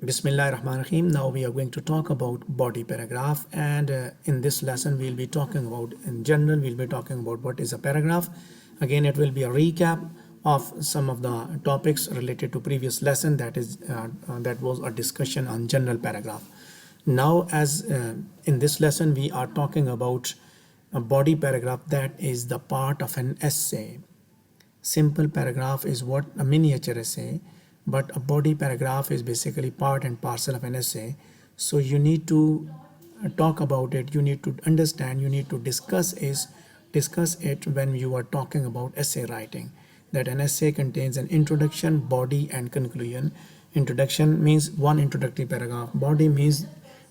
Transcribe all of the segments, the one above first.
Bismillahirrahmanirrahim. Now we are going to talk about body paragraph, and in this lesson we'll be talking about, in general, we'll be talking about what is a paragraph. Again, it will be a recap of some of the topics related to previous lesson, that was a discussion on general paragraph. Now, as in this lesson we are talking about a body paragraph, that is the part of an essay. Simple paragraph is what a miniature essay, but a body paragraph is basically part and parcel of an essay. So you need to talk about it, you need to understand, you need to discuss it when you are talking about essay writing. That an essay contains an introduction, body and conclusion. Introduction means one introductory paragraph, body means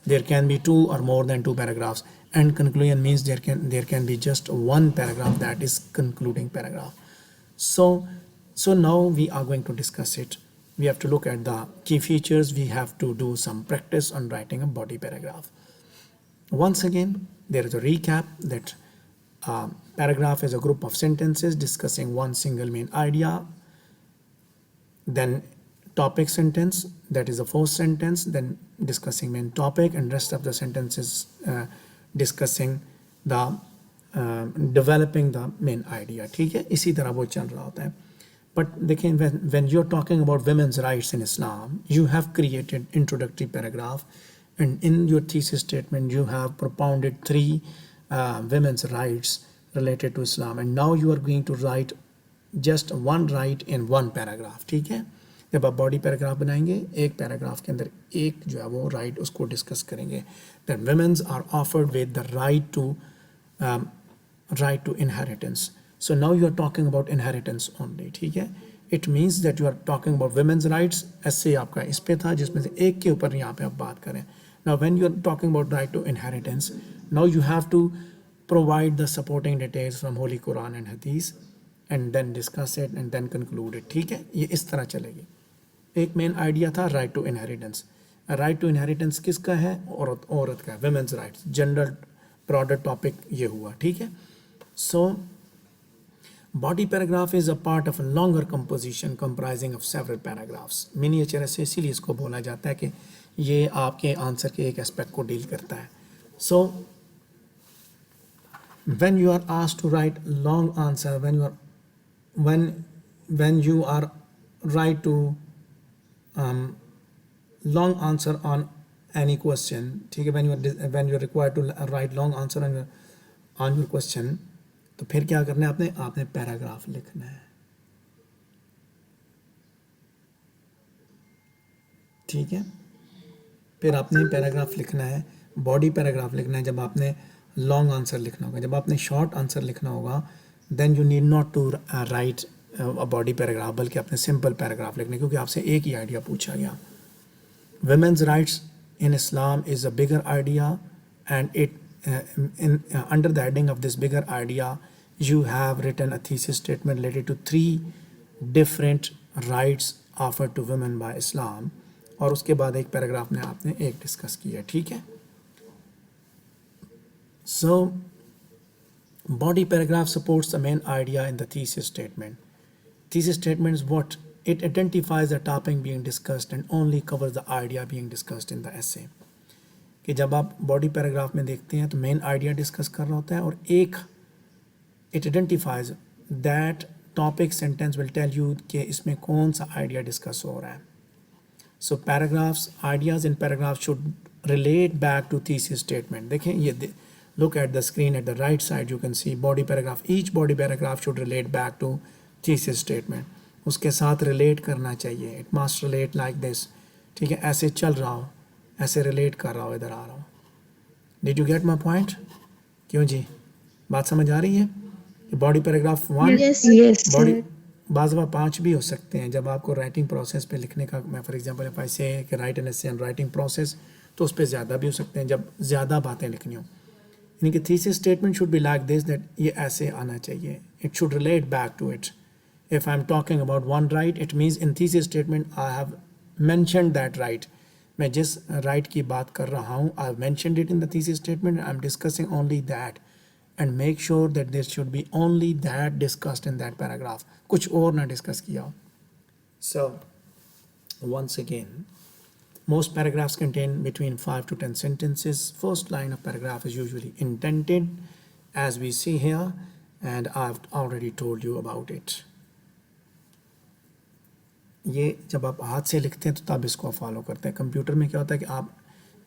there can be two or more than two paragraphs, and conclusion means there can be just one paragraph, that is concluding paragraph. So now we are going to discuss it. We have to look at the key features. We have to do some practice on writing a body paragraph. Once again, there is a recap that paragraph is a group of sentences discussing one single main idea. Then topic sentence, that is the first sentence, then discussing main topic, and rest of the sentences discussing the developing the main idea. ठीक है, इसी तरह वो चल रहा होता है. But देखें, when you're talking about women's rights in Islam, you have created introductory paragraph, and in your thesis statement you have propounded three women's rights related to Islam, and now you are going to write just one right in one paragraph. ठीक है, जब आप body paragraph बनाएंगे, एक paragraph के अंदर एक जो है वो राइट उसको डिस्कस करेंगे. That women's are offered with the right to inheritance. So now you are talking about inheritance only. ठीक है, it means that you are talking about women's rights. ऐसे आपका इस पे था जिसमें से एक के ऊपर यहाँ पे आप बात करें. Now when you are talking about right to inheritance, now you have to provide the supporting details from Holy Quran and Hadith, and then discuss it and then conclude it. ठीक है, ये इस तरह चलेगी. एक मेन आइडिया था right to inheritance. Right to inheritance किसका है? औरत का है. women's rights, general broader topic ये हुआ. ठीक है. So body paragraph is a part of a longer composition comprising of several paragraphs. Miniature essay इसीलिए इसको बोला जाता है कि ये आपके आंसर के एक एस्पेक्ट को डील करता है. So when you are asked to write long answer, when you are write to long answer on any question, ठीक है, when you are required to write long answer on your question, तो फिर क्या करना है? आपने पैराग्राफ लिखना है. ठीक है, फिर आपने पैराग्राफ लिखना है, बॉडी पैराग्राफ लिखना है जब आपने लॉन्ग आंसर लिखना होगा. जब आपने शॉर्ट आंसर लिखना होगा, then you need not to write a body paragraph, बल्कि आपने सिंपल पैराग्राफ लिखना है, क्योंकि आपसे एक ही आइडिया पूछा गया. Women's rights in Islam is a bigger idea, and under the heading of this bigger idea, you have written a thesis statement related to three different rights offered to women by Islam, और उसके बाद एक paragraph में आपने एक discuss किया. ठीक है. So body paragraph supports the main idea in the thesis statement. Thesis statement is what? It identifies the topic being discussed and only covers the idea being discussed in the essay. कि जब आप body paragraph में देखते हैं तो main idea discuss कर रहा होता है, और एक it identifies that topic sentence will tell you कि इसमें कौन सा आइडिया डिस्कस हो रहा है. So paragraphs, ideas in paragraphs should relate back to thesis statement. देखें ये, look at the screen at the right side, you can see body paragraph. Each body paragraph should relate back to thesis statement. उसके साथ relate करना चाहिए. It must relate like this. ठीक है, ऐसे चल रहा हो, ऐसे relate कर रहा हो, इधर आ रहा हो. Did you get my point? क्यों जी, बात समझ आ रही है? बॉडी पैराग्राफ 1, बॉडी बाज़ दफ़ा 5 भी हो सकते हैं. जब आपको राइटिंग प्रोसेस पे लिखने का, मैं फॉर एग्जांपल इफ आई से कि right an essay on writing process, तो उस पर ज़्यादा भी हो सकते हैं जब ज़्यादा बातें लिखनी हो. यानी कि thesis statement should be like this, that ये ऐसे आना चाहिए. It should relate back to it. If I am talking about one right, it means in thesis statement I have mentioned that right. मैं जिस राइट की बात कर रहा हूँ, I have mentioned it in the thesis statement. I am discussing only that, and make sure that there should be only that discussed in that paragraph, कुछ और ना डिस्कस किया हो. So once again, Most paragraphs contain between 5 to 10 sentences. First line of paragraph is usually indented, as we see here, and I've already told you about it. ये जब आप हाथ से लिखते हैं तो तब इसको फॉलो करते हैं. कंप्यूटर में क्या होता है कि आप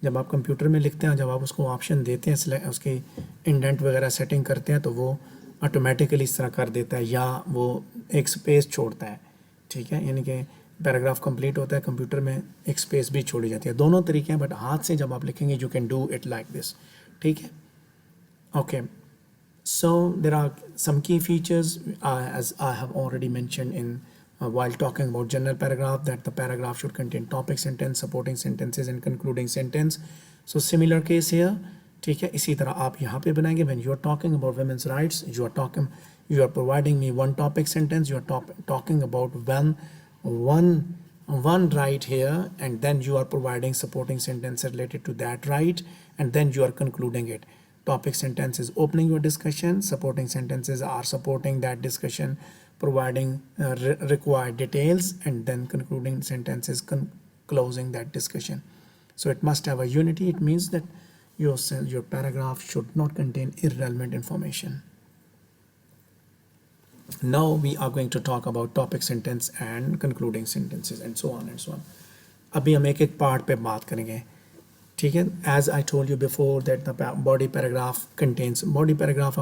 जब आप कंप्यूटर में लिखते हैं, जब आप उसको ऑप्शन देते हैं, उसकी इंडेंट वगैरह सेटिंग करते हैं, तो वो ऑटोमेटिकली इस तरह कर देता है या वो एक स्पेस छोड़ता है. ठीक है, यानी कि पैराग्राफ कंप्लीट होता है, कंप्यूटर में एक स्पेस भी छोड़ी जाती है. दोनों तरीके हैं, बट हाथ से जब आप लिखेंगे you can do it like this. ठीक है, okay. So there are some key features, as I have already mentioned in while talking about general paragraph, that the paragraph should contain topic sentence, supporting sentences and concluding sentence. So similar case here. ठीक है, इसी तरह आप यहाँ पे बनाएंगे. When you are talking about women's rights, you are providing me one topic sentence. You are talking about one right here, and then you are providing supporting sentence related to that right, and then you are concluding it. Topic sentence is opening your discussion, supporting sentences are supporting that discussion, providing required details, and then concluding sentences closing that discussion. So it must have a unity. It means that your paragraph should not contain irrelevant information. Now we are going to talk about topic sentence and concluding sentences and so on and so on. अभी हम एक एक part पे बात करेंगे. ठीक है, as I told you before that the body paragraph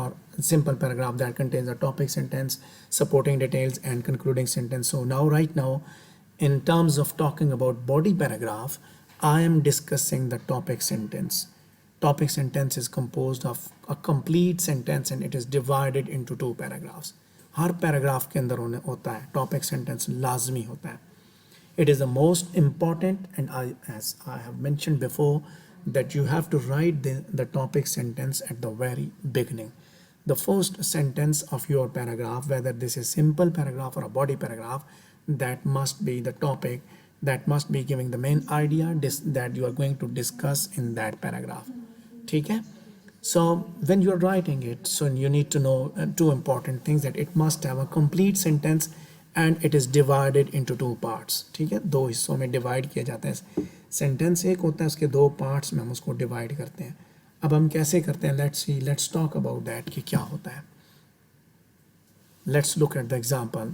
or simple paragraph that contains a topic sentence, supporting details and concluding sentence. So now right now, in terms of talking about body paragraph, I am discussing the topic sentence. Topic sentence is composed of a complete sentence and it is divided into 2 paragraphs. हर paragraph के अंदर होता है topic sentence, लाजमी होता है. It is the most important, and as I have mentioned before, that you have to write the topic sentence at the very beginning. The first sentence of your paragraph, whether this is simple paragraph or a body paragraph, that must be the topic, that must be giving the main idea that you are going to discuss in that paragraph. ठीक है? So when you are writing it, so you need to know 2 important things, that it must have a complete sentence and it is divided into 2 parts. ठीक है, 2 हिस्सों में divide किया जाता है. Sentence एक होता है, उसके 2 पार्ट्स में हम उसको डिवाइड करते हैं. अब हम कैसे करते हैं, लेट्स टॉक अबाउट दैट कि क्या होता है. Let's look at the example.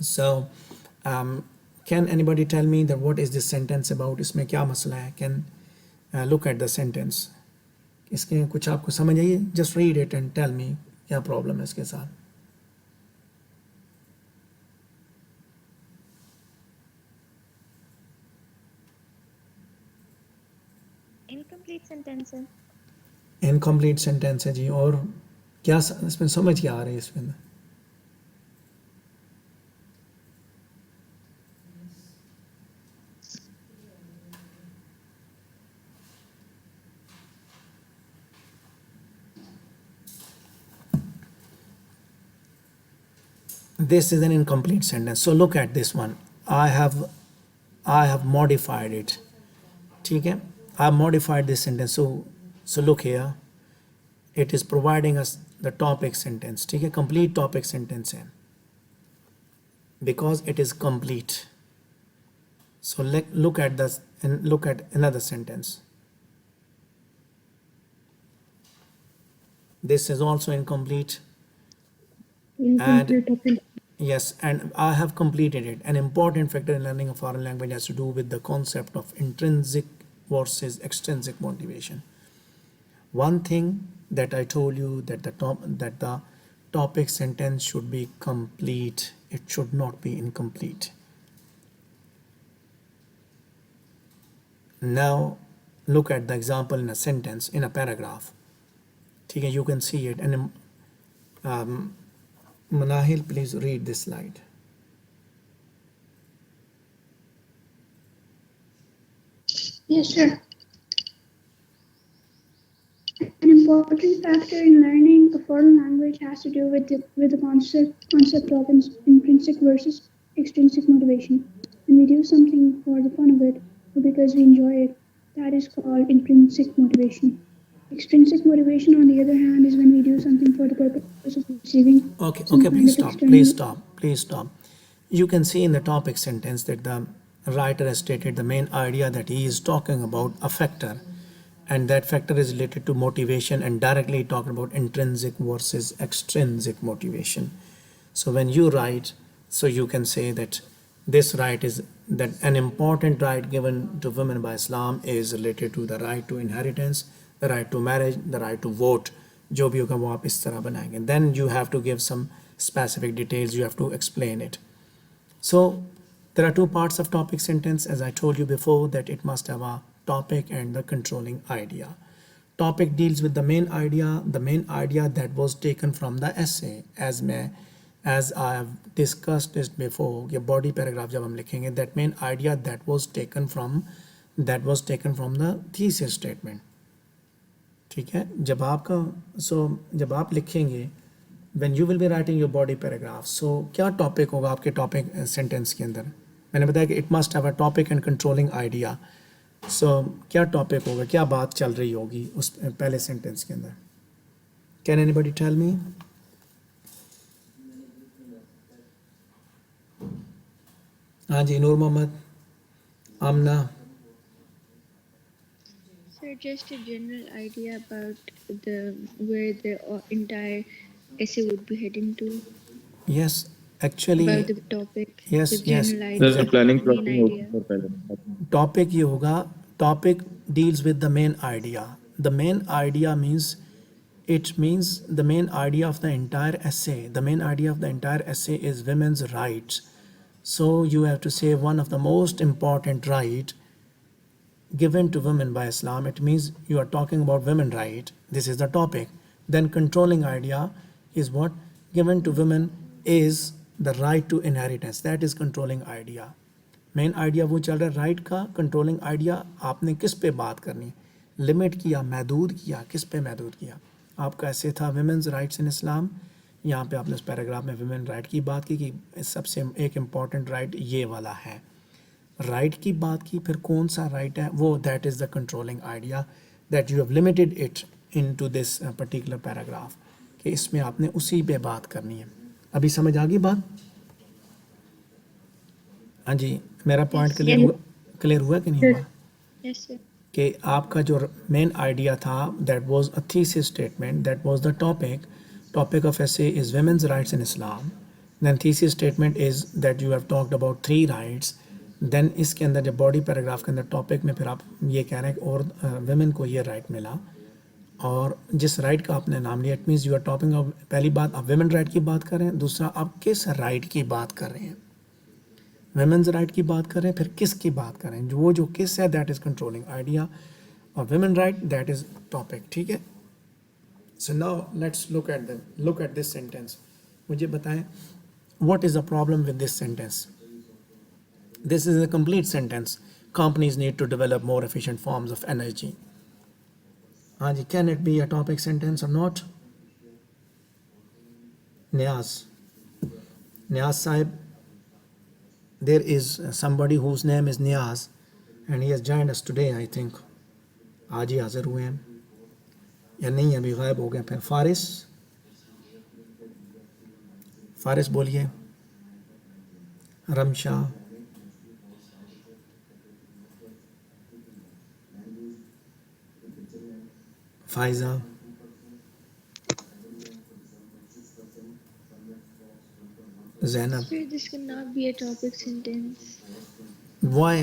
So can anybody tell me that what is this sentence about, इसमें क्या मसला है. Can look at the sentence, इसके कुछ आपको समझ आइए. Just read it and tell me क्या प्रॉब्लम है इसके साथ. इनकम्प्लीट सेंटेंस है. इनकम्प्लीट सेंटेंस है जी. और क्या इसमें समझ क्या आ रही है इसमें अंदर. This is an incomplete sentence. So look at this one. I have modified it. ठीक है, I have modified this sentence. So look here. It is providing us the topic sentence. ठीक है, complete topic sentence है because it is complete. So look at another sentence. This is also incomplete. Yes, and I have completed it. An important factor in learning a foreign language has to do with the concept of intrinsic versus extrinsic motivation. One thing that I told you, that the topic sentence should be complete. It should not be incomplete. Now look at the example in a sentence, in a paragraph. ठीक है, you can see it. And Manahil, please read this slide. Yes, sir. An important factor in learning a foreign language has to do with the concept of intrinsic versus extrinsic motivation. When we do something for the fun of it or because we enjoy it, that is called intrinsic motivation. Extrinsic motivation, on the other hand, is when we do something for the purpose of receiving. Okay, please stop. You can see in the topic sentence that the writer has stated the main idea that he is talking about a factor, and that factor is related to motivation and directly talking about intrinsic versus extrinsic motivation. So when you write, so you can say that this right is that an important right given to women by Islam is related to the right to inheritance, the right to marriage, the right to vote. जो भी होगा वो आप इस तरह बनाएंगे. Then you have to give some specific details, you have to explain it. So there are two parts of topic sentence, as I told you before, that it must have a topic and the controlling idea. Topic deals with the main idea that was taken from the essay. As I have discussed this before, कि body paragraph जब हम लिखेंगे, that main idea that was taken from the thesis statement. ठीक है, जब आप लिखेंगे, when you will be writing your body paragraph, so क्या टॉपिक होगा आपके टॉपिक सेंटेंस के अंदर? मैंने बताया कि it must have a topic and controlling idea. So क्या टॉपिक होगा, क्या बात चल रही होगी उस पहले सेंटेंस के अंदर? Can anybody tell me? हाँ जी, नूर मोहम्मद, आमना. Sir, just a general idea about where the entire essay would be heading to. Yes, actually. About the topic. Yes, the yes. general idea, There's a planning main plotting idea. also for पहले. Topic ये होगा, topic deals with the main idea. The main idea means the main idea of the entire essay. The main idea of the entire essay is women's rights. So you have to say one of the most important right given to women by Islam. It means you are talking about women right. This is the topic. Then controlling idea is what given to women is the right to inheritance. That is controlling idea. Main idea वो चल रहा है right का. Controlling idea आपने किस पे बात करनी, लिमिट किया, महदूद किया, किस पे महदूद किया. आपका ऐसे था विमेंस राइट्स इन इस्लाम, यहाँ पे आपने उस पैराग्राफ में विमेन राइट की बात की कि सबसे एक इम्पॉर्टेंट राइट ये वाला है, राइट की बात की. फिर कौन सा राइट है वो, that is the controlling idea that you have limited it into this particular paragraph, कि इसमें आपने उसी पे बात करनी है. अभी समझ आ गई बात? हाँ जी, मेरा पॉइंट क्लियर हुआ कि नहीं हुआ? Yes, sir. कि आपका जो मेन आइडिया था that was a thesis statement, that was the topic of essay is women's rights in Islam. Then thesis statement is that you have talked about 3 rights. देन इसके अंदर जब बॉडी पैराग्राफ के अंदर टॉपिक में फिर आप ये कह रहे हैं कि और वुमेन को ये राइट मिला, और जिस राइट का आपने नाम लिया, it means you are topping off, पहली बात आप वुमेन राइट की बात कर रहे हैं, दूसरा आप किस राइट की बात कर रहे हैं. वुमेन्स राइट की बात करें, फिर किस की बात करें, जो किस है दैट इज़ कंट्रोलिंग आइडिया, और women right that is topic. ठीक है. So now let's look at this sentence. मुझे बताएं what is the problem with this sentence. This is a complete sentence. Companies need to develop more efficient forms of energy. हाँ जी, can it be a topic sentence और not? Niaz Sahib, there is somebody whose name is Niaz and he has joined us today, I think. आज ही हाजिर हुए हैं या नहीं, अभी गायब हो गए. फिर फारिस बोलिए. Ramsha, Pfizer, Zainab. Sir, this cannot be a topic sentence. Why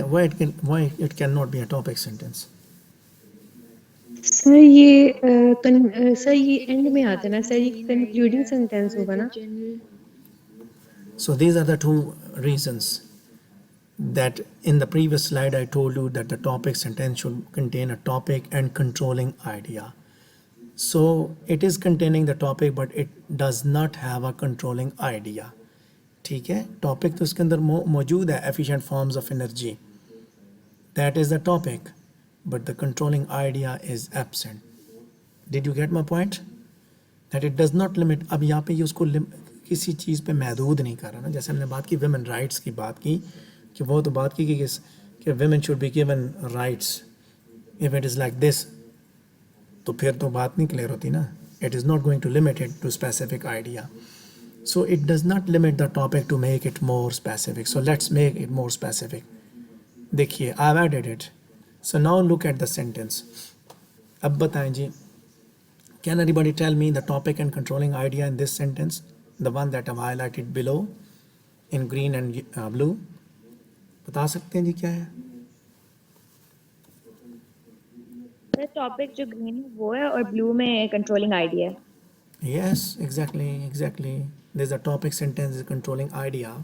it cannot be a topic sentence? Sir ये एंड में आता है ना सर, ये कंक्लूडिंग सेंटेंस होगा ना. General. So these are the two reasons that in the previous slide I told you that the topic sentence should contain a topic and controlling idea. So it is containing the topic but it does not have a controlling idea. ठीक है, topic तो उसके अंदर मौजूद है, efficient forms of energy, that is the topic, but the controlling idea is absent. Did you get my point? That it does not limit. अब यहाँ पे ये उसको किसी चीज़ पे महदूद नहीं कर रहा ना. जैसे हमने बात की वुमेन राइट्स की बात की, कि वो तो बात की कि women should be given rights. If it is like this, तो फिर तो बात नहीं क्लियर होती ना. It is not going to limit it to specific idea. So it does not limit the topic to make it more specific. So let's make it more specific. देखिए I've added it. So now look at the sentence. अब बताएं जी, can anybody tell me the topic and controlling idea in this sentence, the one that I've highlighted below in green and blue? बता सकते हैं जी क्या है? The topic जो green है वो है और blue में controlling idea है. Yes, exactly. There's a topic sentence controlling idea.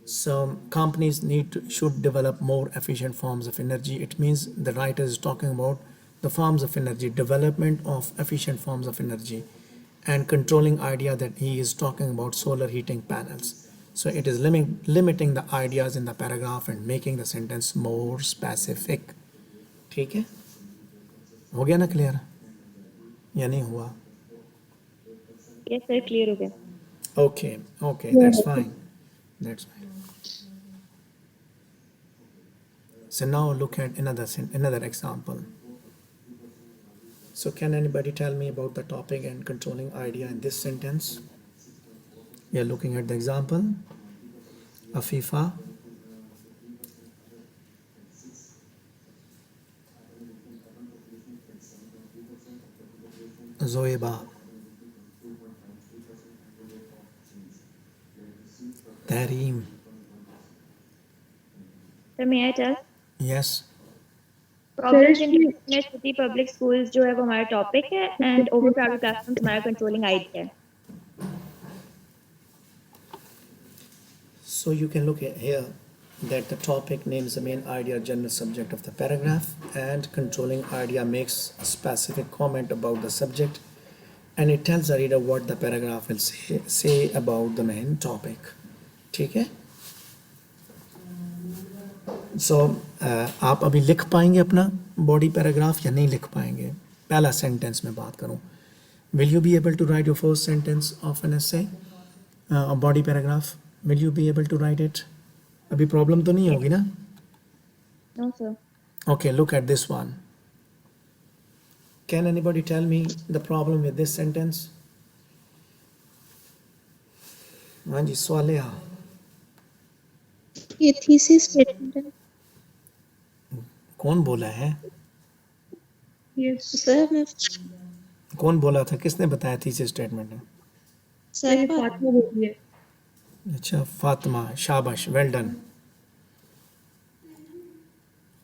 So companies should develop more efficient forms of energy. It means the writer is talking about the forms of energy, development of efficient forms of energy, and controlling idea that he is talking about solar heating panels. So it is limiting the ideas in the paragraph and making the sentence more specific. ठीक है? हो गया ना clear? या नहीं हुआ? Yes sir, clear हो गया. Okay, that's fine. That's fine. So now look at another example. So can anybody tell me about the topic and controlling idea in this sentence? We are looking at the example. Afifa. Zoeba. Tareem. Sir, may I tell? Yes. Problems in Kashmir city public schools जो है वो हमारा topic है and overcrowded classrooms हमारा controlling idea है. So you can look at here that the topic names the main idea, general subject of the paragraph, and controlling idea makes a specific comment about the subject, and it tells the reader what the paragraph will say about the main topic. ठीक है? So आप अभी लिख पाएंगे अपना body paragraph या नहीं लिख पाएंगे? पहला सेंटेंस में बात करूं. Will you be able to write your first sentence of an essay, a body paragraph? Will you be able to write it? अभी प्रॉब्लम तो नहीं होगी ना? No sir. Okay, look at this one. Can anybody tell me the problem with this sentence? हाँ जी, स्वालिहा. ये thesis statement है. कौन बोला है? यस सर, मैं कौन बोला था? किसने बताया थीसिस स्टेटमेंट है? सर फातिमा बोली है. अच्छा, फातिमा, शाबाश, well done.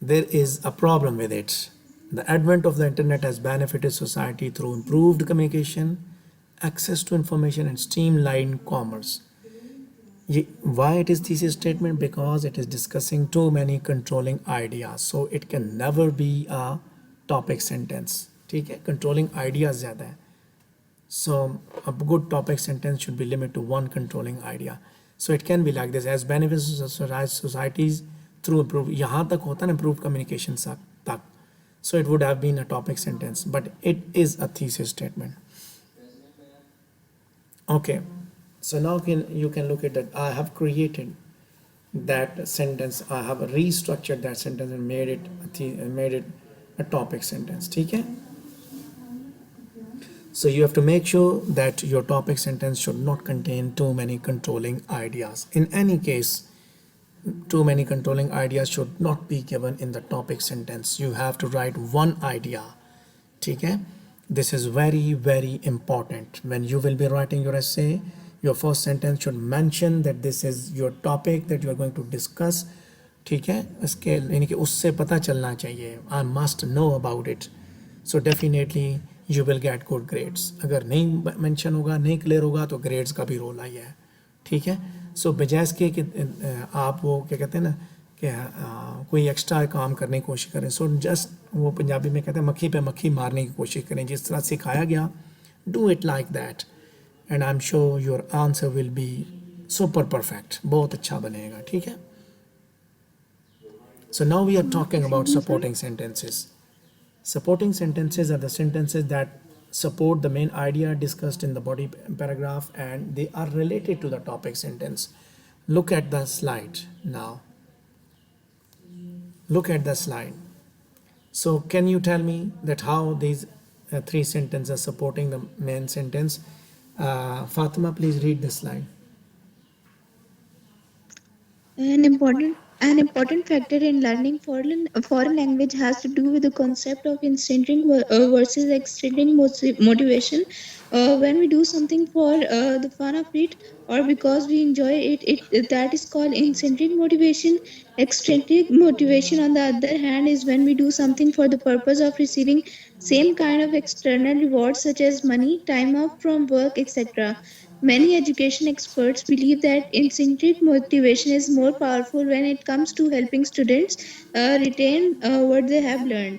There is a problem with it. The advent of the internet has benefited society through improved communication, access to information, and streamlined commerce. Why it is thesis statement? Because it is discussing too many controlling ideas, so it can never be a topic sentence. ठीक है? Controlling ideas ज़्यादा है. So a good topic sentence should be limited to one controlling idea. So it can be like this: as benefits societies through improved. यहाँ तक होता है ना improved communication तक. So it would have been a topic sentence, but it is a thesis statement. Okay. So now you can look at that. I have created that sentence. I have restructured that sentence and made it a topic sentence. ठीक है? So you have to make sure that your topic sentence should not contain too many controlling ideas. In any case, too many controlling ideas should not be given in the topic sentence. You have to write one idea. ठीक है? This is very, very important. When you will be writing your essay, your first sentence should mention that this is your topic that you are going to discuss. ठीक है? इसके यानी कि उससे पता चलना चाहिए. I must know about it. So definitely you will get good grades. अगर नहीं mention होगा, नहीं clear होगा तो grades का भी रोल आई है. ठीक है? So बजाय इसके कि आप वो क्या कहते हैं ना कि कोई एक्स्ट्रा काम करने की कोशिश करें. So just वो पंजाबी में कहते हैं मक्खी पे मक्खी मारने की कोशिश करें. जिस तरह सिखाया गया, do it like that. And I'm sure your answer will be super perfect. बहुत अच्छा बनेगा. ठीक है? So now we are talking about supporting sentences. Supporting sentences are the sentences that support the main idea discussed in the body paragraph and they are related to the topic sentence. Look at the slide now. Look at the slide. So can you tell me that how these three sentences are supporting the main sentence? Fatima, please read the slide. An important An important factor in learning foreign language has to do with the concept of intrinsic versus extrinsic motivation. When we do something for the fun of it or because we enjoy it, that is called intrinsic motivation. Extrinsic motivation, on the other hand, is when we do something for the purpose of receiving same kind of external rewards such as money, time off from work, etc. Many education experts believe that intrinsic motivation is more powerful when it comes to helping students retain what they have learned.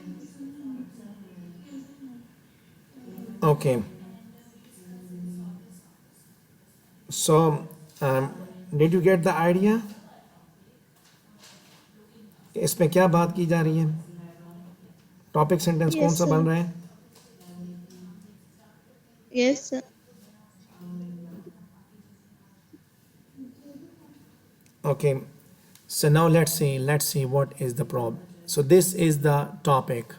Okay, so did you get the idea? इसमें क्या बात की जा रही है? Topic sentence कौन Yes, सा sir. बन रहा है? Yes, sir. Okay, so now let's see what is the problem. So this is the topic,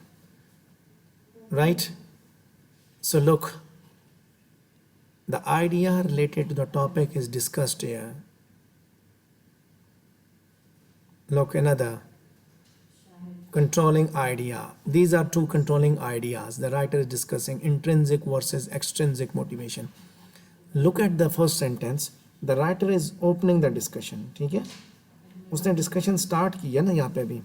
right? So look, the idea related to the topic is discussed here. Look, another controlling idea. These are two controlling ideas. The writer is discussing intrinsic versus extrinsic motivation. Look at the first sentence. The writer is opening the discussion. ठीक है, उसने discussion start की है ना, यहाँ पे भी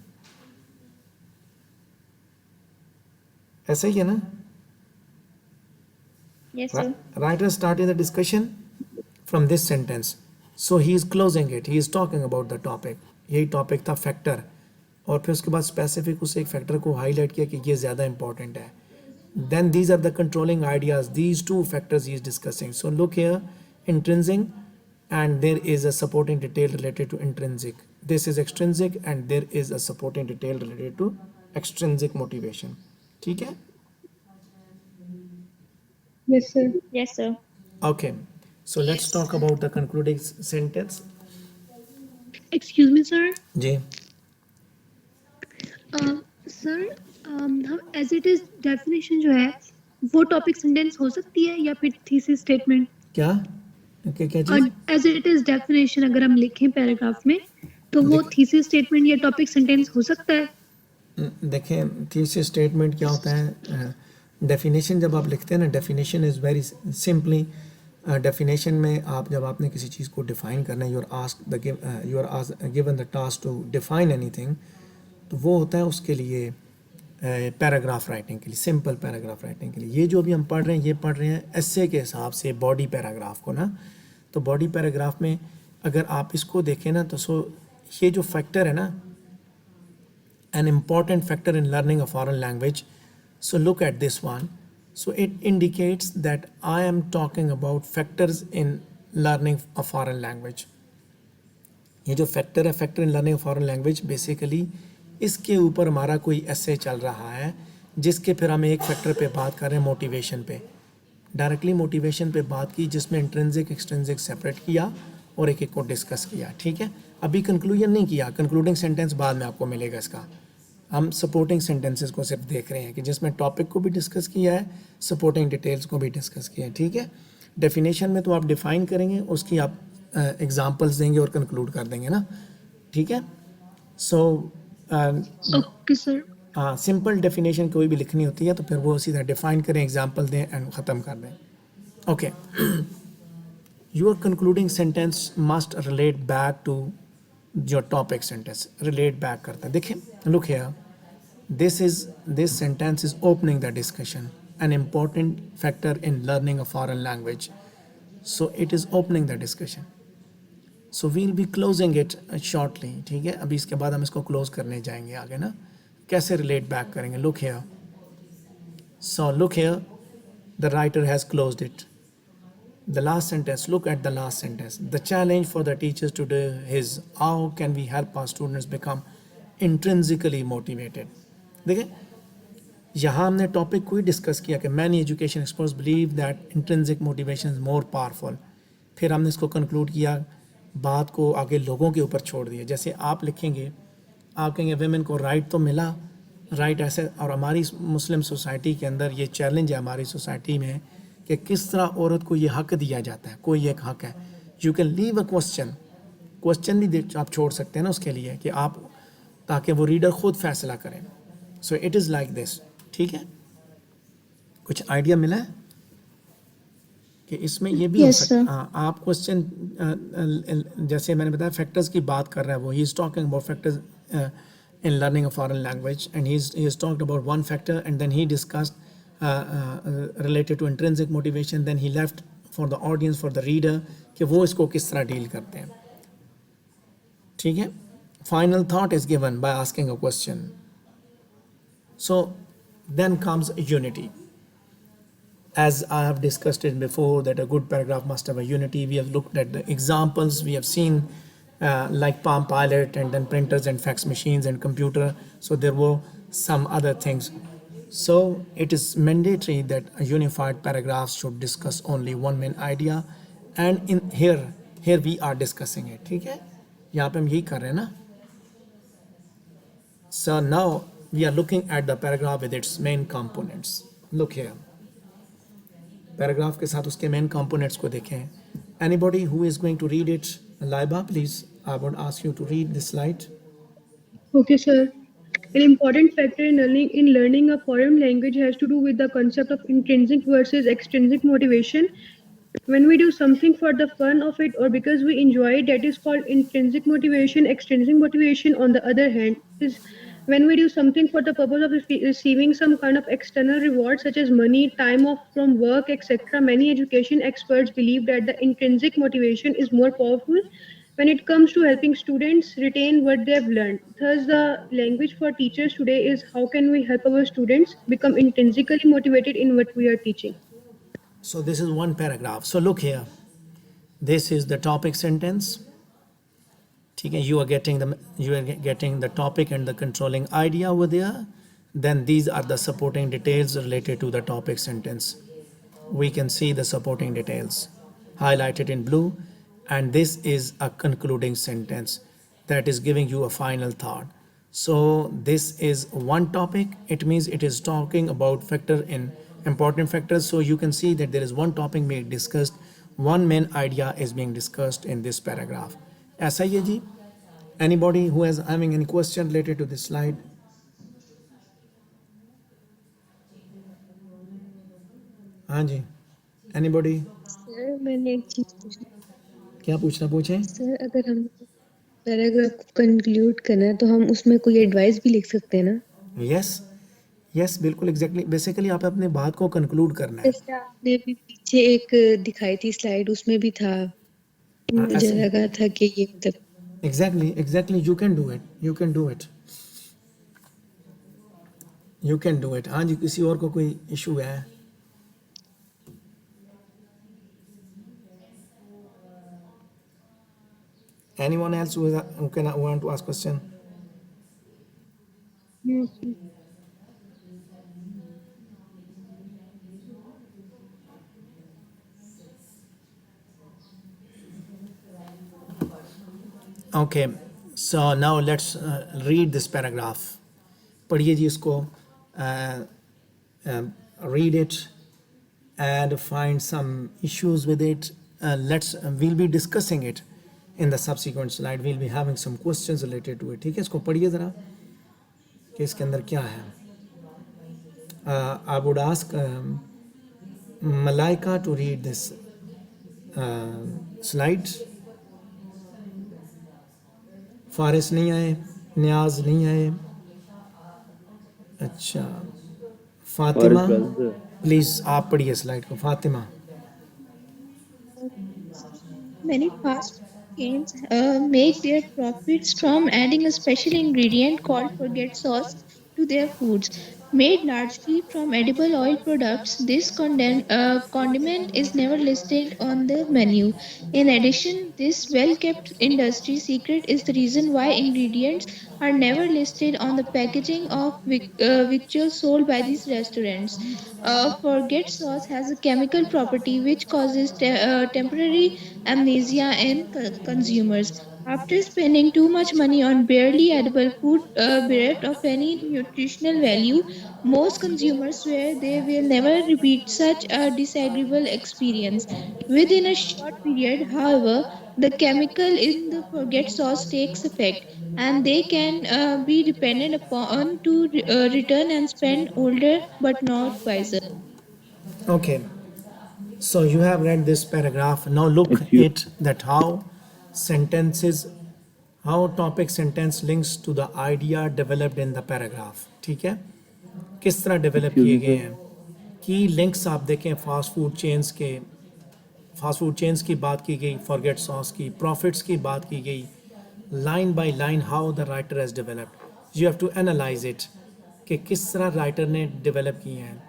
ऐसा ही है ना. Yes, sir. Writer started the discussion from this sentence, so he is closing it. He is talking about the topic. यही टॉपिक था फैक्टर, और फिर उसके बाद स्पेसिफिक उस एक फैक्टर को हाईलाइट किया कि ये ज़्यादा इंपॉर्टेंट है. Then these are the controlling ideas. These two factors he is discussing. So look here, intrinsic, and there is a supporting detail related to intrinsic. This is extrinsic, and there is a supporting detail related to extrinsic motivation. ठीक है? Yes, sir. Yes, sir. Okay. So let's talk about the concluding sentence. Excuse me, sir. Ji. Sir हम as it is definition जो है वो topic sentence हो सकती है या फिर थीसिस स्टेटमेंट? क्या? क्या चीज़? एज इट इज डेफिनेशन अगर हम लिखें पैराग्राफ में तो वो थीसिस स्टेटमेंट या टॉपिक सेंटेंस हो सकता है? देखें, थीसिस स्टेटमेंट क्या होता है? डेफिनेशन जब आप लिखते हैं ना, definition is very simply, definition में आप जब आपने किसी चीज़ को डिफ़ाइन करना है, you are given the task to define anything, तो वो होता है उसके लिए पैराग्राफ राइटिंग के लिए, सिंपल पैराग्राफ राइटिंग के लिए. ये जो अभी हम पढ़ रहे हैं, ये पढ़ रहे हैं एस्से के हिसाब से बॉडी पैराग्राफ को ना. तो बॉडी पैराग्राफ में अगर आप इसको देखें ना, तो ये जो फैक्टर है ना, an important factor in learning a foreign language. So look at this one. So it indicates that I am talking about factors in learning a foreign language. ये जो फैक्टर है, factor in learning foreign language, basically इसके ऊपर हमारा कोई ऐसे चल रहा है जिसके फिर हम एक फैक्टर पे बात कर रहे हैं, मोटिवेशन पे. डायरेक्टली मोटिवेशन पे बात की, जिसमें इंट्रिंसिक एक्सट्रिंसिक सेपरेट किया और एक एक को डिस्कस किया. ठीक है, अभी कंक्लूजन नहीं किया, कंक्लूडिंग सेंटेंस बाद में आपको मिलेगा इसका. हम सपोर्टिंग सेंटेंसेस को सिर्फ देख रहे हैं कि जिसमें टॉपिक को भी डिस्कस किया है, सपोर्टिंग डिटेल्स को भी डिस्कस किया है. ठीक है, डेफिनेशन में तो आप डिफाइन करेंगे, उसकी आप एग्जांपल्स देंगे और कंक्लूड कर देंगे ना. ठीक है, सो ओके सर. हाँ, सिंपल डेफिनेशन कोई भी लिखनी होती है तो फिर वो सीधा डिफाइन करें, एग्जांपल दें एंड ख़त्म कर दें. Okay, your concluding sentence must relate back to your topic sentence. Relate back करता है. देखें, look here, this sentence is opening the discussion, an important factor in learning a foreign language. So it is opening the discussion. So we'll be closing it shortly. ठीक है, अभी इसके बाद हम इसको क्लोज करने जाएंगे आगे ना. कैसे रिलेट बैक करेंगे? Look here, so look here, the writer has closed it. The last sentence, look at the last sentence. The challenge for the teachers today is how can we help our students become intrinsically motivated. देखें, यहाँ हमने topic को ही discuss किया कि many education experts believe that intrinsic motivation is more powerful. फिर हमने इसको conclude किया, बात को आगे लोगों के ऊपर छोड़ दिया. जैसे आप लिखेंगे, आप कहेंगे वेमेन को राइट तो मिला, राइट ऐसे, और हमारी मुस्लिम सोसाइटी के अंदर ये चैलेंज है हमारी सोसाइटी में कि किस तरह औरत को ये हक दिया जाता है. कोई एक हक है. You can leave a question question भी आप छोड़ सकते हैं ना उसके लिए कि आप, ताकि वो रीडर खुद फैसला करें. सो इट इज़ लाइक दिस. ठीक है, कुछ आइडिया मिला है कि इसमें ये भी हो Yes, सकता sir. हाँ, आप क्वेश्चन जैसे मैंने बताया फैक्टर्स की बात कर रहा है वो. He is talking about factors in learning a foreign language, and he has talked about one factor, and then he discussed related to intrinsic motivation. Then he left for the audience, for the reader, कि वो इसको किस तरह deal करते हैं. ठीक है, final thought is given by asking a question. So then comes unity. As I have discussed it before, that a good paragraph must have a unity. We have looked at the examples, we have seen like Palm Pilot, and then printers and fax machines and computer. So there were some other things. So it is mandatory that a unified paragraph should discuss only one main idea. And in here we are discussing it. ठीक है, यहाँ पे हम यही कर रहे हैं ना. So now we are looking at the paragraph with its main components. Look here. Paragraph के साथ उसके मेन कंपोनेंट्स को देखें. Anybody who is going to read it? Laiba, please, I would ask you to read this slide. Okay, sir. An important factor in learning a foreign language has to do with the concept of intrinsic versus extrinsic motivation. When we do something for the fun of it or because we enjoy it, that is called intrinsic motivation. Extrinsic motivation, on the other hand, is when we do something for the purpose of receiving some kind of external reward, such as money, time off from work, etc. Many education experts believe that the intrinsic motivation is more powerful when it comes to helping students retain what they have learned. Thus, the language for teachers today is how can we help our students become intrinsically motivated in what we are teaching. So this is one paragraph. So look here. This is the topic sentence. ठीक है, you are getting the topic and the controlling idea over there. Then these are the supporting details related to the topic sentence. We can see the supporting details highlighted in blue, and this is a concluding sentence that is giving you a final thought. So this is one topic. It means it is talking about factor in important factors. So you can see that there is one topic being discussed, one main idea is being discussed in this paragraph. ऐसा ही है जी. Anybody who is having any question related to this slide? हाँ जी, anybody? Sir मैंने एक चीज पूछी. क्या पूछना पूछें. सर अगर हम पैराग्राफ को कंक्लूड करना है तो हम उसमें कोई एडवाइस भी लिख सकते हैं ना? यस यस, बिल्कुल एग्जैक्टली. बेसिकली आप अपने बात को कंक्लूड करना है. जैसे आपने अभी पीछे एक दिखाई थी स्लाइड, उसमें भी था, मुझे ऐसे- लगा था कि ये मतलब exactly you can do it. हाँ जी, किसी और को कोई इशू है? Anyone else who can want to ask question? Okay, so now let's read this paragraph. पढ़िए जी इसको. Read it and find some issues with it. We'll be discussing it in the subsequent slide. We'll be having some questions related to it. ठीक है, इसको पढ़िए ज़रा कि इसके अंदर क्या है. I would ask Malaika to read this slide. Faris नहीं आए, न्याज नहीं आए. अच्छा, फातिमा प्लीज आप पढ़िए स्लाइड को. Fatima. Many fast chains make their profits from adding a special ingredient called forget sauce to their foods. Made largely from edible oil products, this condiment is never listed on the menu. In addition, this well kept industry secret is the reason why ingredients are never listed on the packaging of victuals sold by these restaurants. Forget sauce has a chemical property which causes temporary amnesia in consumers. After spending too much money on barely edible food bereft of any nutritional value, most consumers swear they will never repeat such a disagreeable experience. Within a short period, however, the chemical in the forget sauce takes effect, and they can be dependent upon to return and spend older but not wiser. Okay, so you have read this paragraph. Now look It's you. it that sentences, how topic sentence links to the idea developed in the paragraph. ठीक है, किस तरह develop Excuse किए me, गए sir. हैं। की links आप देखें, फास्ट फूड चेन्स की बात की गई, फॉरगेट सॉस की, प्रॉफिट्स की बात की गई, line by line how the writer has developed. You have to analyse it कि किस तरह राइटर ने डेवलप किए हैं।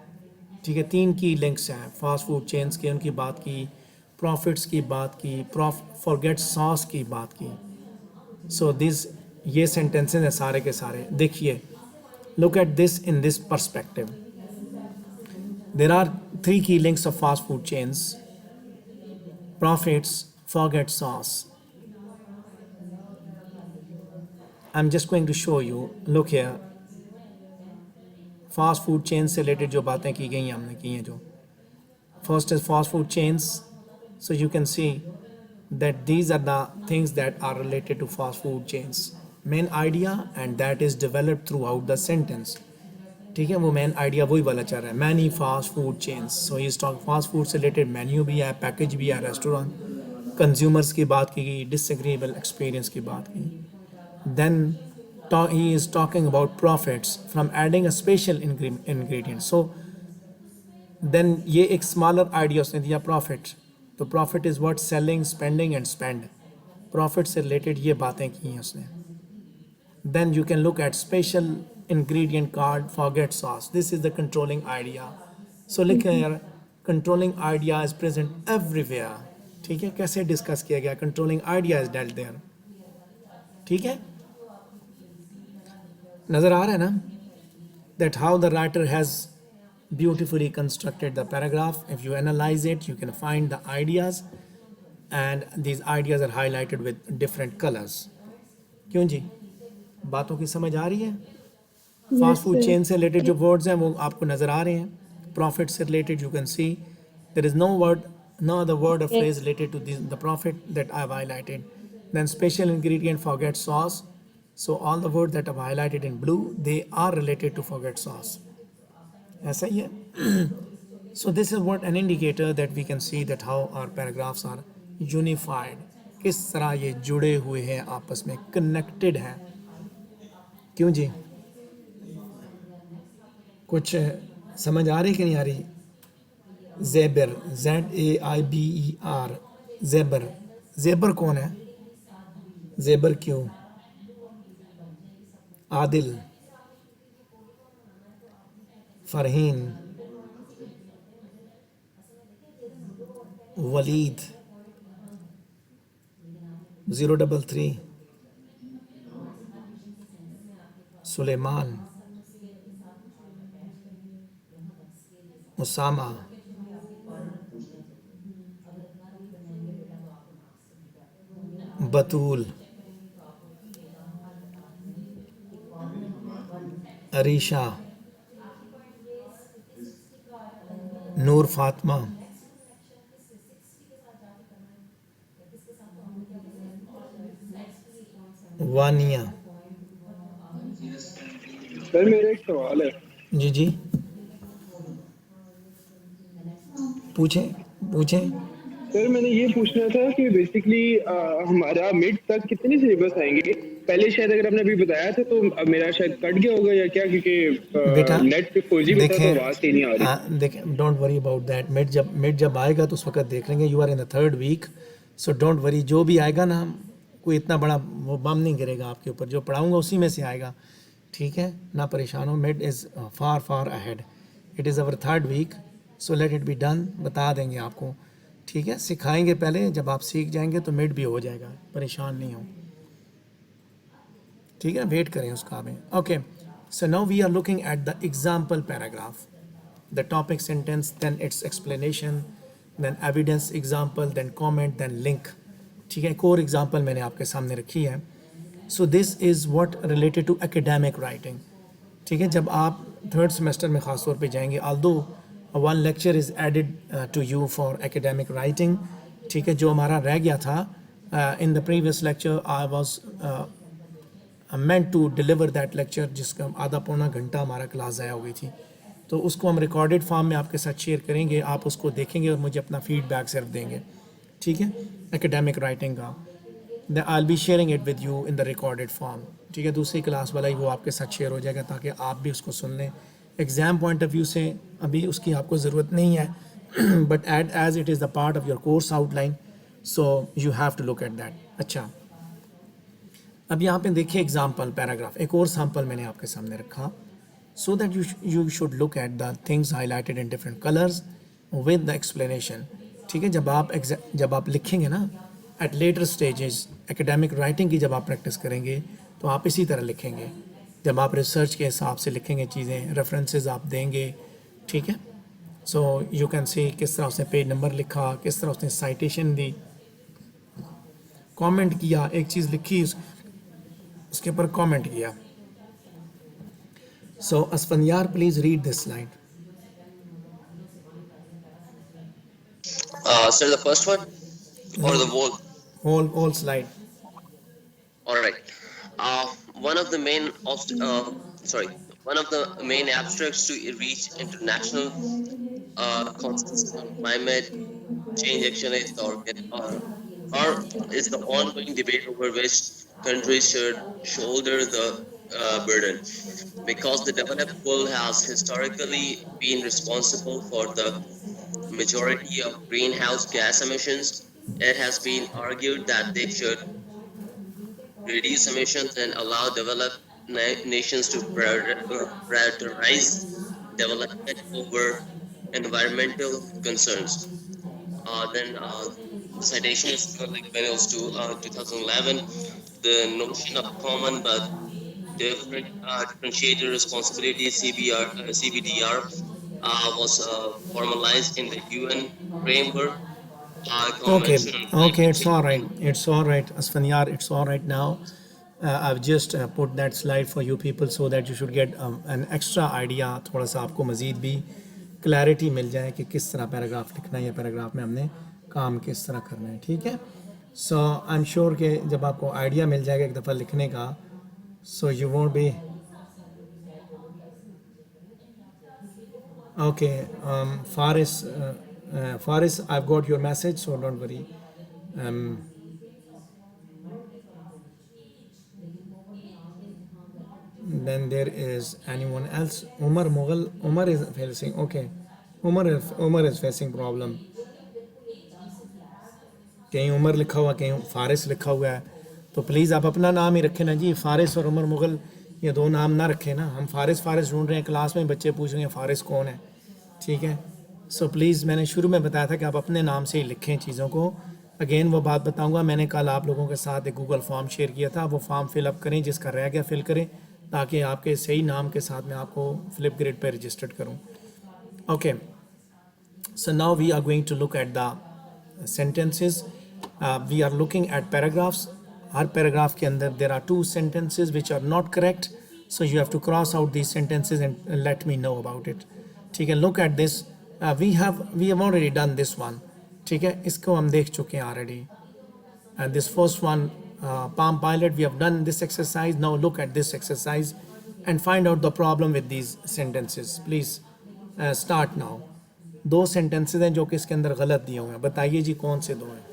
ठीक है, 3 की लिंक्स हैं, फास्ट फूड चेन्स की उनकी बात की, प्रॉफिट्स की बात की, फॉरगेट सॉस की बात की। सो दिस, ये सेंटेंसेस हैं सारे के सारे। देखिए, look at this in this perspective. There are 3 key links of fast food chains: profits, forget sauce. I'm just going to show you. Look here. Fast food chains से related जो बातें की गई हैं हमने की हैं जो, first is fast food chains. So you can see that these are the things that are related to fast food chains. Main idea, and that is developed throughout the sentence. ठीक है, वो मेन आइडिया वही वाला चल रहा है। Many fast food chains, सो ये stock fast food से रिलेटेड मेन्यू भी है, पैकेज भी है, रेस्टोरेंट, कंज्यूमर्स की बात की गई, डिसएग्रीएबल एक्सपीरियंस की बात की। Then he is talking about profits from adding a special ingredient. So then ये एक स्मॉलर आइडिया उसने दिया, प्रॉफिट। तो profit is what, selling, spending and spend. Profit से रिलेटेड ये बातें की हैं उसने। Then you can look at special ingredient called forget sauce. This is the controlling idea. So look here, controlling idea is present everywhere. ठीक है, कैसे discuss किया गया, controlling idea is dealt there. ठीक है, नजर आ रहा है ना, that how the writer has beautifully constructed the paragraph. If you analyze it, you can find the ideas, and these ideas are highlighted with different colors. क्यों जी, बातों की समझ आ रही है? फास्ट फूड चेन से रिलेटेड जो वर्ड्स हैं वो आपको नज़र आ रहे हैं। प्रॉफिट से related you can see there is no word, no other word और phrase related to the profit that I have highlighted. Then special ingredient forget sauce, so all the word that I have highlighted in blue they are related to forget sauce. ऐसा ही है। So this is what an indicator that we can see that how our paragraphs are unified, किस तरह ये जुड़े हुए हैं, आपस में कनेक्टेड हैं। क्यों जी, कुछ समझ आ रही कि नहीं आ रही? ज़ेबर, ZAIBER, ज़ेबर। ज़ेबर कौन है? ज़ेबर क्यों? आदिल, फरहीन, वलीद, 033, सुलेमान, उसामा, बतूल, अरीशा, नूर फातिमा, वानिया। सर मेरा एक सवाल है। जी जी, पूछें पूछें। सर मैंने ये पूछना था कि बेसिकली हमारा मिड तक कितने सिलेबस आएंगे? पहले शायद अगर आपने अभी बताया था तो अब मेरा शायद कट गया होगा या क्या, क्योंकि बेटा नेट पे 4G भी था तो आवाज सही नहीं आ रही। हाँ, देखें, don't worry about that. Mid जब आएगा तो उस वक्त देख लेंगे। You are in the 3rd week, so don't worry. जो भी आएगा ना, कोई इतना बड़ा वो बम नहीं गिरेगा आपके ऊपर, जो पढ़ाऊंगा उसी में से आएगा। ठीक है, ना परेशान हो। Mid is far far ahead, it is our 3rd week, so let it be done. बता देंगे आपको, ठीक है, सिखाएंगे पहले, जब आप सीख जाएंगे तो मिड भी हो जाएगा, परेशान नहीं हो। ठीक है, वेट करें उसका भी। Okay, so now we are looking at the example paragraph, the topic sentence, then its explanation, then evidence example, then comment, then link. ठीक है, कोर एग्जाम्पल मैंने आपके सामने रखी है। So this is what related to academic writing. ठीक है, जब आप 3rd सेमेस्टर में ख़ास तौर पे जाएंगे, although 1 lecture is added to you for academic writing. ठीक है, जो हमारा रह गया था In the previous lecture, I was meant to deliver that lecture जिसका आधा पौना घंटा हमारा क्लास ज़ाया हो गई थी, तो उसको हम रिकॉर्डेड फॉर्म में आपके साथ शेयर करेंगे, आप उसको देखेंगे और मुझे अपना फीडबैक सिर्फ देंगे, ठीक है, एकेडमिक राइटिंग का. Then I'll be sharing it with you in the recorded form. ठीक है, दूसरी क्लास वाला ही वो आपके साथ शेयर हो जाएगा ताकि आप भी उसको सुन लें. एग्ज़ाम पॉइंट ऑफ व्यू से अभी उसकी आपको ज़रूरत नहीं है, but as it is the part of your course outline, so you have to look at that. अच्छा, अब यहाँ पे देखिए एग्जाम्पल पैराग्राफ, एक और सैम्पल मैंने आपके सामने रखा, so that you should look at the things highlighted in different colors with the explanation. ठीक है, जब आप लिखेंगे ना at later stages academic writing की जब आप प्रैक्टिस करेंगे तो आप इसी तरह लिखेंगे, जब आप रिसर्च के हिसाब से लिखेंगे चीज़ें, रेफरेंसेस आप देंगे, ठीक है. सो यू कैन सी किस तरह उसने पेज नंबर लिखा, किस तरह उसने साइटेशन दी, कमेंट किया, एक चीज़ लिखी उसके ऊपर कमेंट किया. So Asfanyar, please read this slide. Sir, the first one or the whole? Whole slide. All right. One of the main one of the main abstracts to reach international consensus on climate change action is is the ongoing debate over which countries should shoulder the burden. Because the developed world has historically been responsible for the majority of greenhouse gas emissions, it has been argued that they should reduce emissions and allow developed nations to prioritize development over environmental concerns. Then the citation is like Manuals to 2011. The notion of common but differentiated responsibility CBDR was formalized in the UN framework. Okay, it's all right, Asfanyar, it's all right now. I've just put that slide for you people so that you should get an extra idea, थोड़ा सा आपको मज़ीद भी clarity मिल जाए कि किस तरह paragraph लिखना है या पैराग्राफ में हमने काम किस तरह करना है, ठीक है. सो आई एम श्योर कि जब आपको आइडिया मिल जाएगा एक दफ़ा लिखने का, so you won't be okay. Faris, I've got your message, so don't worry. Then there is anyone else? Umar is facing, okay, Umar is facing problem. कहीं उमर लिखा हुआ, कहीं फारिस लिखा हुआ है, तो प्लीज़ आप अपना नाम ही रखें ना जी. फारिस और उमर मुग़ल ये दो नाम ना रखें ना. हम फारिस ढूंढ रहे हैं, क्लास में बच्चे पूछ रहे हैं फारिस कौन है, ठीक है. सो प्लीज़, मैंने शुरू में बताया था कि आप अपने नाम से ही लिखें चीज़ों को. अगेन वो बात बताऊंगा, मैंने कल आप लोगों के साथ एक गूगल फॉर्म शेयर किया था, वो फॉर्म फिलअप करें, जिसका रह गया फिल करें, ताकि आपके सही नाम के साथ मैं आपको फ्लिप ग्रिड पर रजिस्टर्ड करूँ. Okay, so now we are going to look at the sentences. We are looking at paragraphs. हर पैराग्राफ के अंदर there are 2 sentences which are not correct, so you have to cross out these sentences and let me know about it. ठीक है, look at this. We have already done this one. ठीक है, इसको हम देख चुके हैं already. And this first one, Palm Pilot, we have done this exercise. Now look at this exercise and find out the problem with these sentences. Please start now. 2 sentences हैं जो कि इसके अंदर गलत दिए हुए हैं, बताइए जी कौन से 2 हैं.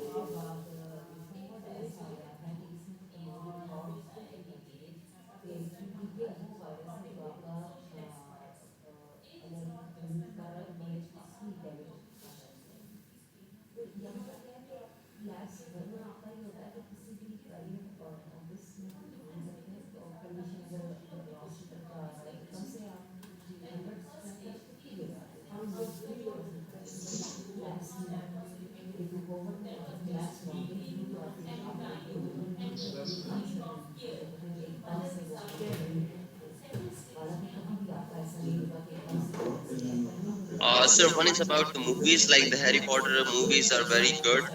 Sir, one is about the movies, like the Harry Potter movies are very good.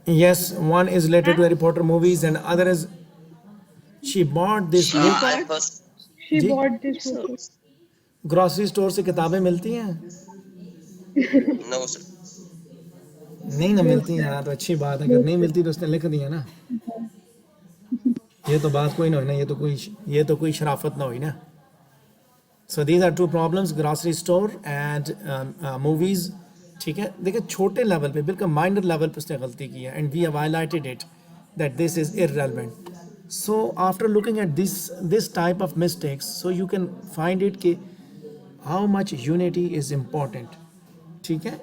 Yes, one is related to Harry Potter movies and other is she bought this book. She जी? bought this book. Grocery store से किताबें मिलती हैं. No, sir. नहीं ना मिलती यार, तो अच्छी बात है, अगर नहीं मिलती तो उसने लिख दिया ना। ये तो बात कोई ना हुई ना, ये तो कोई शराफत ना हुई ना। So these are two problems, grocery store and movies. ठीक है, देखिए छोटे लेवल पे, बिल्कुल माइनर लेवल पे उसने गलती की है, and we have highlighted it that this is irrelevant. So after looking at this type of mistakes, so you can find it कि how much unity is important. ठीक है,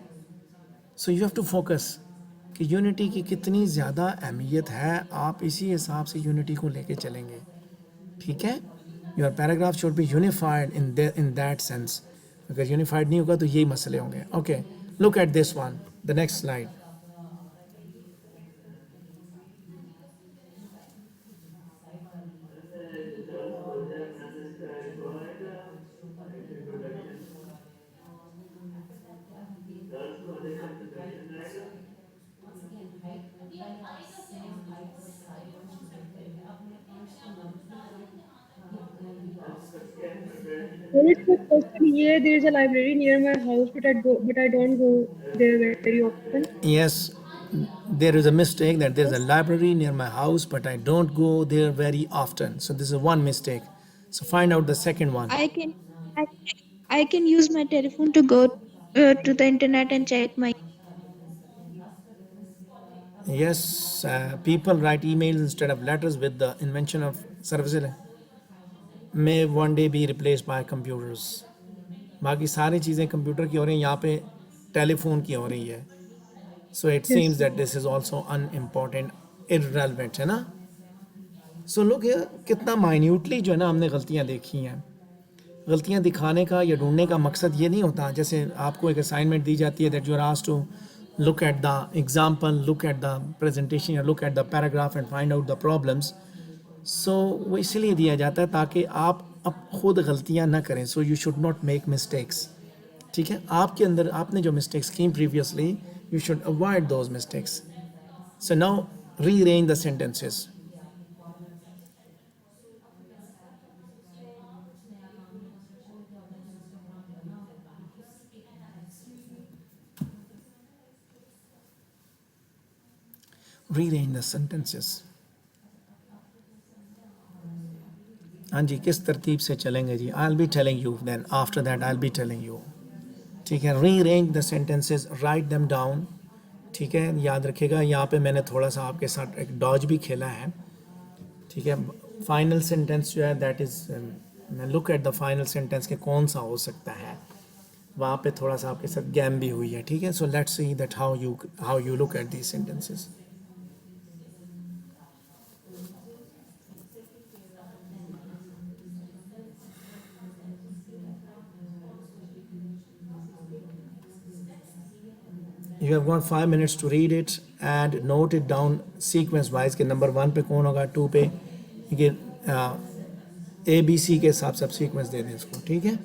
so you have to focus कि unity की कितनी ज़्यादा अहमियत है, आप इसी हिसाब से यूनिटी को लेके चलेंगे। ठीक है, your paragraph should be unified in that sense. अगर यूनिफाइड नहीं होगा तो यही मसले होंगे। Okay, look at this one, the next slide. There is a question here. There is a library near my house, but I don't go there very often. Yes, there is a mistake that there is a library near my house, but I don't go there very often. So this is one mistake. So find out the second one. I, I can use my telephone to go to the internet and check my. Yes, people write emails instead of letters with the invention of services may one day be replaced by computers. बाकी सारी चीज़ें computer की हो रही हैं, यहाँ पे telephone की हो रही है। So it seems that this is also unimportant, irrelevant, है ना। सो लोग कितना माइन्यूटली जो है ना हमने गलतियाँ देखी हैं। गलतियाँ दिखाने का या ढूंढने का मकसद ये नहीं होता, जैसे आपको एक असाइनमेंट दी जाती है that you are asked to look at the example, look at the presentation, or look at the paragraph and find out the problems. So वो इसलिए दिया जाता है ताकि आप अब खुद गलतियाँ ना करें। So you should not make mistakes. ठीक है, आपके अंदर आपने जो मिस्टेक्स की previously, you should avoid those mistakes. So now rearrange the sentences. Rearrange the sentences. हाँ जी, किस तरतीब से चलेंगे जी? I will be telling you, then after that I will be telling you. ठीक है, rearrange the sentences, write them down. ठीक है, याद रखिएगा यहाँ पे मैंने थोड़ा सा आपके साथ एक डॉज भी खेला है। ठीक है, फाइनल सेंटेंस जो है that is, look at the final sentence के कौन सा हो सकता है, वहाँ पे थोड़ा सा आपके साथ गेम भी हुई है। ठीक है, so let's see that how you look at these sentences. You have got 5 minutes to read it and note it down sequence wise कि नंबर 1 पे कौन होगा, 2 पे, ये ABC के हिसाब से आप सीक्वेंस दे दें इसको। ठीक है,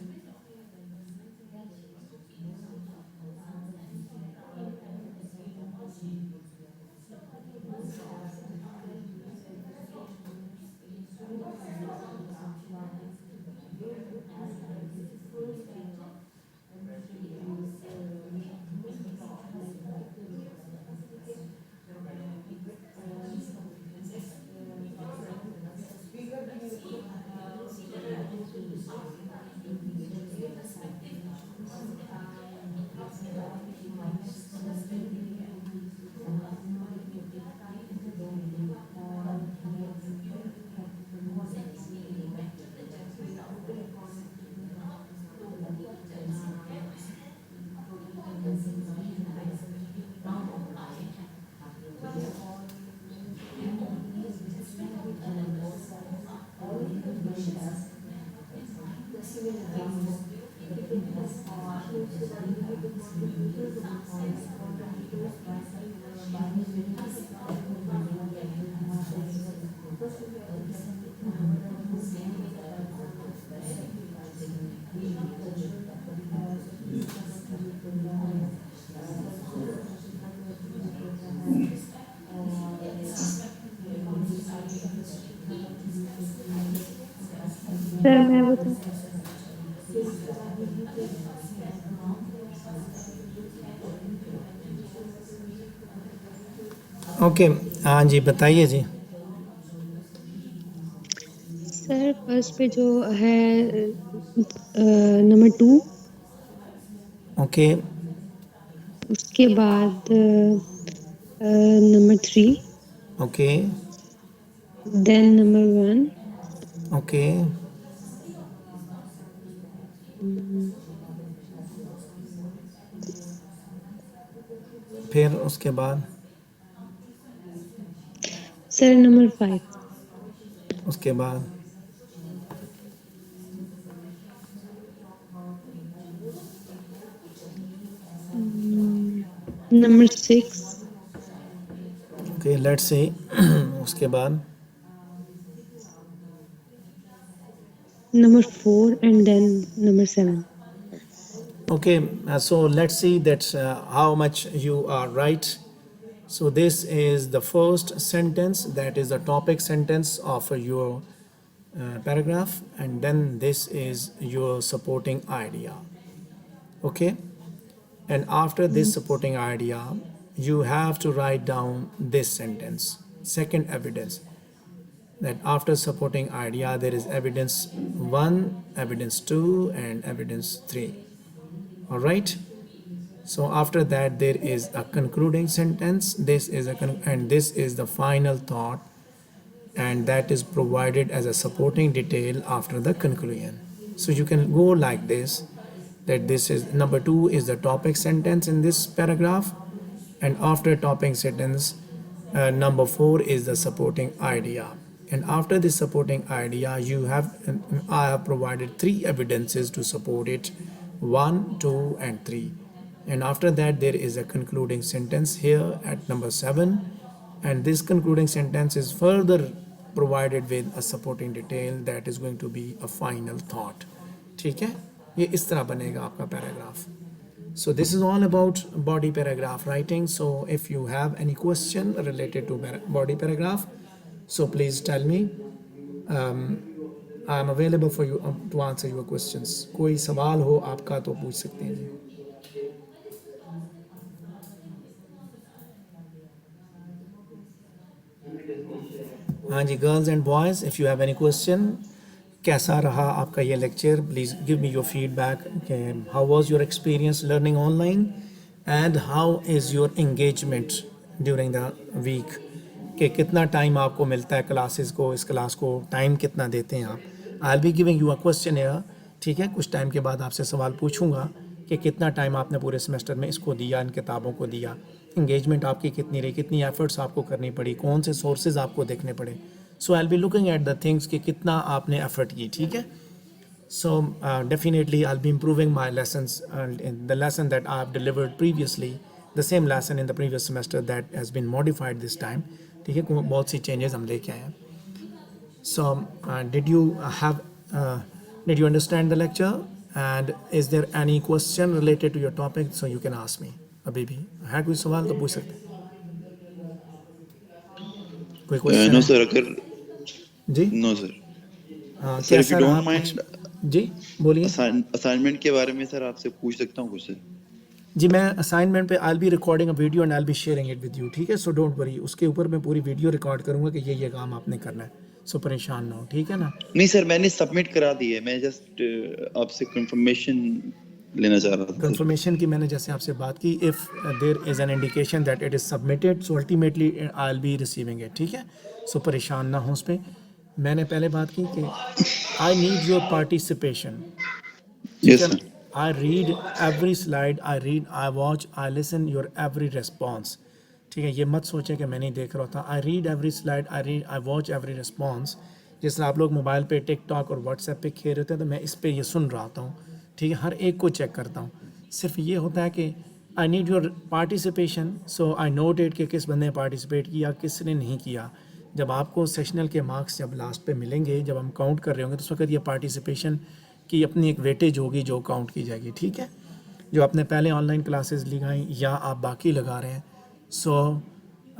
सर मैं बता ओके, हाँ जी, बताइए जी। सर फर्स्ट पे जो है नंबर 2, ओके, उसके बाद number 3, okay, then number 1, okay, फिर उसके बाद सर नंबर 5, उसके बाद नंबर 6, ओके, लेट्स से उसके बाद number 4, and then number 7. okay, so let's see that how much you are right. So this is the first sentence, that is the topic sentence of your paragraph, and then this is your supporting idea. Okay, and after this supporting idea you have to write down this sentence, second evidence, that after supporting idea there is evidence 1, evidence 2, and evidence 3. All right, so after that there is a concluding sentence, this is and this is the final thought, and that is provided as a supporting detail after the conclusion. So you can go like this, that this is number 2 is the topic sentence in this paragraph, and after topic sentence number 4 is the supporting idea, and after this supporting idea you have I have provided 3 evidences to support it, 1, 2, and 3, and after that there is a concluding sentence here at number 7, and this concluding sentence is further provided with a supporting detail that is going to be a final thought. ठीक है, ये इस तरह बनेगा आपका paragraph. So this is all about body paragraph writing. So if you have any question related to body paragraph, so please tell me. I am available for you to answer your questions. कोई सवाल हो आपका तो पूछ सकते हैं जी. हाँ जी, girls and boys, if you have any question, कैसा रहा आपका ये lecture, please give me your feedback. How was your experience learning online, and how is your engagement during the week, कि कितना टाइम आपको मिलता है क्लासेस को, इस क्लास को टाइम कितना देते हैं आप. आई will be giving you a question air, ठीक है, कुछ टाइम के बाद आपसे सवाल पूछूंगा कि कितना टाइम आपने पूरे सेमेस्टर में इसको दिया, इन किताबों को दिया, एंगेजमेंट आपकी कितनी रही, कितनी एफर्ट्स आपको करनी पड़ी, कौन से सोर्सेज आपको देखने पड़े. So I will be looking at the things कि कितना आपने एफर्ट की, ठीक है. So definitely I'll be improving my lessons, in the lesson that I've delivered previously, the same lesson in the previous semester that has been modified this time. ठीक है, बहुत सी changes हम लेके आए हैं. So did you understand the lecture, and is there any question related to your topic, so you can ask me. अभी भी है कोई सवाल तो पूछ सकते हैं. कोई क्वेश्चन नो है सर, अगर जी? No sir. हाँ, सर, इफ कैसा यू रहा डोंट माइंड, जी, बोलिए असाइनमेंट के बारे में सर आपसे पूछ सकता हूँ कुछ सर? जी. मैं असाइनमेंट पे I be recording a video and I be sharing it with you, ठीक है. सो डोंट वरी, उसके ऊपर मैं पूरी वीडियो रिकॉर्ड करूंगा कि ये काम आपने करना है. सो परेशान ना हो, ठीक है ना. नहीं सर, मैंने सबमिट करा दी है, मैं जस्ट आपसे कंफर्मेशन लेना चाह रहा था सर. कंफर्मेशन की मैंने जैसे आपसे बात की, if there is an indication that it is submitted, so ultimately I will be receiving it, ठीक है. सो परेशान ना हो उस पर. मैंने पहले बात की कि I need your participation. Yes sir. I read every slide, I watch, I listen your every response. ठीक है, ये मत सोचें कि मैं नहीं देख रहा था. I read every slide, I watch every response. जिस तरह आप लोग मोबाइल पे टिकटॉक और व्हाट्सएप पे खेल रहे थे, तो मैं इस पे ये सुन रहा हूँ, ठीक है, हर एक को चेक करता हूँ. सिर्फ ये होता है कि I need your participation, so I note it कि किस बंदे ने पार्टिसिपेट किया, किसने नहीं किया. जब आपको सेशनल के मार्क्स जब लास्ट पे मिलेंगे, जब हम काउंट कर रहे होंगे, तो उस वक्त ये पार्टिसिपेशन की अपनी एक वेटेज होगी जो काउंट की जाएगी, ठीक है. जो आपने पहले ऑनलाइन क्लासेस लगाई या आप बाकी लगा रहे हैं, so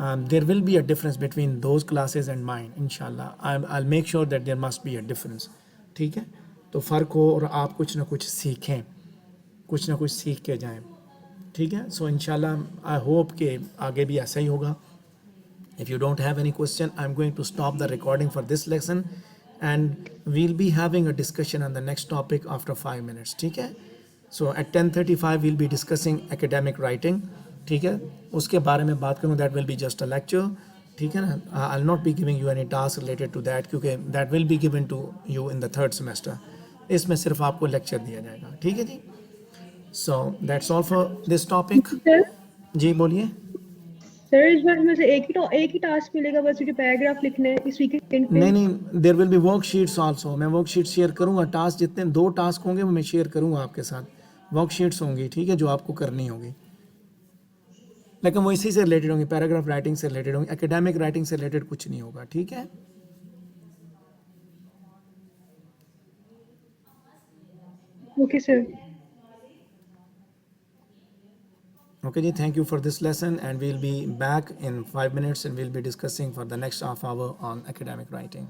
there will be a difference between those classes and mine. इंशाल्लाह I will make sure that there must be a difference, ठीक है. तो फ़र्क हो और आप कुछ ना कुछ सीखें, कुछ ना कुछ सीख के जाएं, ठीक है. सो इंशाल्लाह आई होप कि आगे भी ऐसा ही होगा. If you don't have any question, I'm going to stop the recording for this lesson and we'll be having a discussion on the next topic after 5 minutes. ठीक है? So at 10:35 we'll be discussing academic writing. ठीक है? उसके बारे में बात करूँ, that will be just a lecture. ठीक है ना? I'll not be giving you any task related to that क्योंकि that will be given to you in the 3rd semester. इसमें सिर्फ आपको लेक्चर दिया जाएगा. ठीक है जी? So that's all for this topic. Sir जी बोलिए. सर इस बार में से एक ही टास्क मिलेगा बस, जो पैराग्राफ लिखने हैं इस वीकेंड पे? नहीं, there will be worksheets also. मैं वर्कशीट शेयर करूंगा. टास्क जितने 2 टास्क होंगे वो मैं शेयर करूंगा आपके साथ. वर्कशीट्स होंगी, ठीक है, जो आपको करनी होगी, लेकिन वो इसी से रिलेटेड होंगी, पैराग्राफ राइटिंग से रिलेटेड होंगी. एकेडमिक राइटिंग से रिलेटेड कुछ नहीं होगा. ठीक है? Okay sir. Okay ji, thank you for this lesson and we'll be back in 5 minutes and we'll be discussing for the next half hour on academic writing.